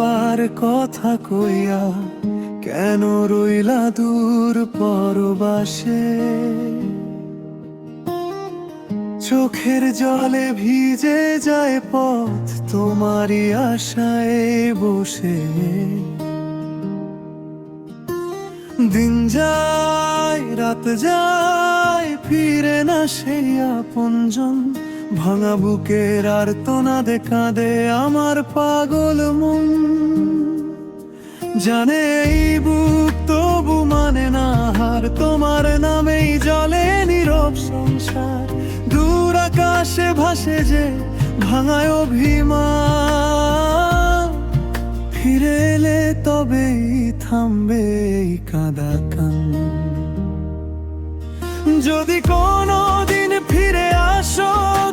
একবার কথা কইয়া কেন রইলা দূর পরবাসে? চোখের জলে ভিজে যায় পথ তোমারই আশায় বসে। দিন যায় রাত যায় ফিরে না সেই আপনজন। ভাঙা বুকের আর্তনাদে কাঁদে আমার পাগল মন। জানে এই বুক তবু মানে না হার, তোমার নামেই জলে নীরব সংসার। দূর আকাশে ভাসে যে ভাঙায় অভিমান, ফিরে এলে তবেই থামবে এই কাঁদা কান। যদি কোনো দিন ফিরে আসো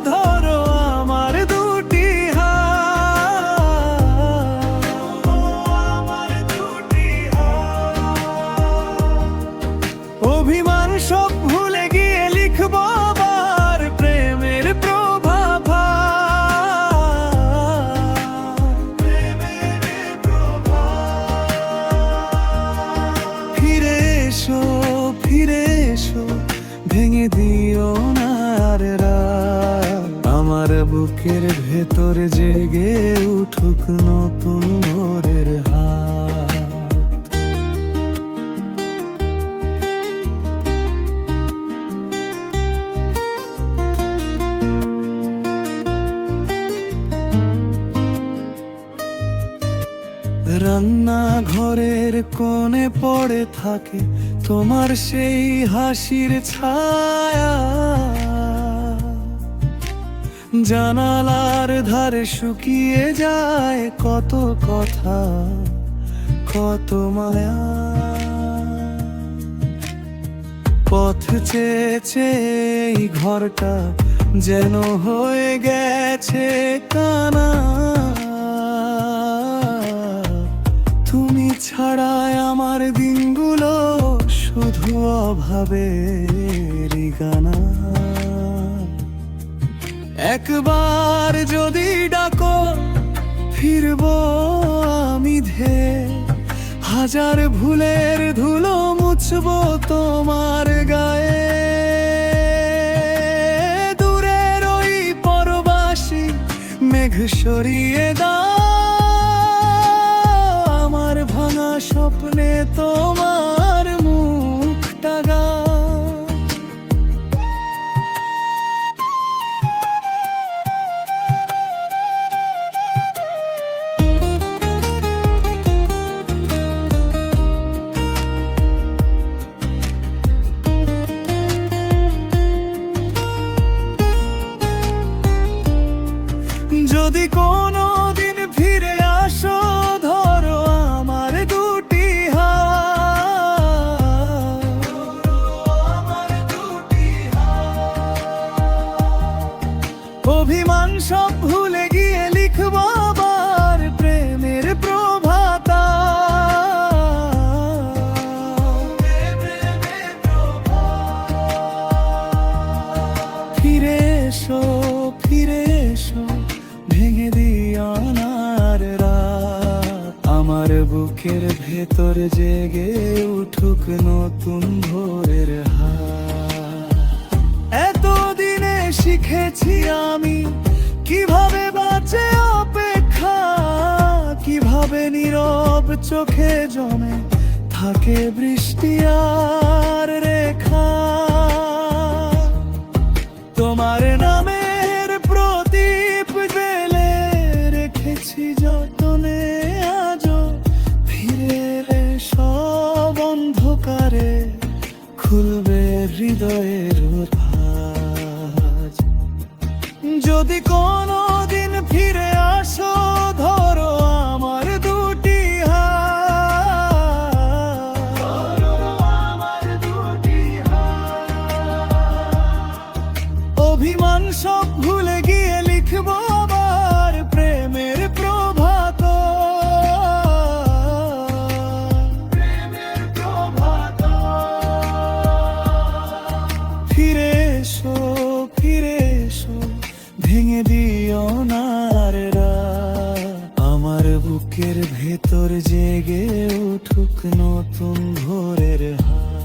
ধরো আমার দুটি হাত, অভিমান সব ভুলে গিয়ে লিখবো আবার প্রেমের প্রভাব। ফিরে এসো ফিরে এসো, ভেঙে দিও না আর রাত। আমার বুকের ভেতর জেগে উঠুক নতুন ভোরের হাত। রান্না ঘরের কোণে পড়ে থাকে তোমার সেই হাসির ছায়া। জানালার ধারে শুকিয়ে যায় কত কথা কত মায়া। পথ চেয়েছে এই ঘরটা যেন হয়ে গেছে কানা। তুমি ছাড়ায় আমার দিনগুলো শুধু অভাবের গানা। একবার যদি ডাকো ফিরবো আমি ধে, হাজার ভুলের ধুলো মুছবো তোমার গায়ে। দূরের ওই পরবাসী মেঘ সরিয়ে দাও, আমার ভাঙা স্বপ্নে তোমার মুখটা গা। যদি কোনো দিন ফিরে আসো ধরো আমার দুটি হাত, অভিমান সব ভুলে গিয়ে লিখবো আবার প্রেমের প্রভাত। ফিরে এসো ফিরে এসো, ভেঙে দিও না আর রাত। আমার বুকের ভেতর জেগে উঠুক নতুন ভোরের হাত। এতদিনে শিখেছি আমি কিভাবে বাঁচে অপেক্ষা, কিভাবে নীরব চোখে জমে থাকে বৃষ্টি আর রেখা। তোমার নামের প্রদীপ জেলে রেখেছি যতনে আজও। ফিরে এলে সব অন্ধকারে খুলবে হৃদয়ের ভাঁজ। যদি কোনো দিন ফিরে আসো ধরো আমার দুটি হাত, অভিমান সব ভুলে গিয়ে লিখবো আবার প্রেমের প্রভাত। ফিরে এসো ফিরে এসো, ভেঙে দিও না আর রাত। আমার বুকে বুকের ভেতর জেগে উঠুক নতুন ভোরের হাওয়া।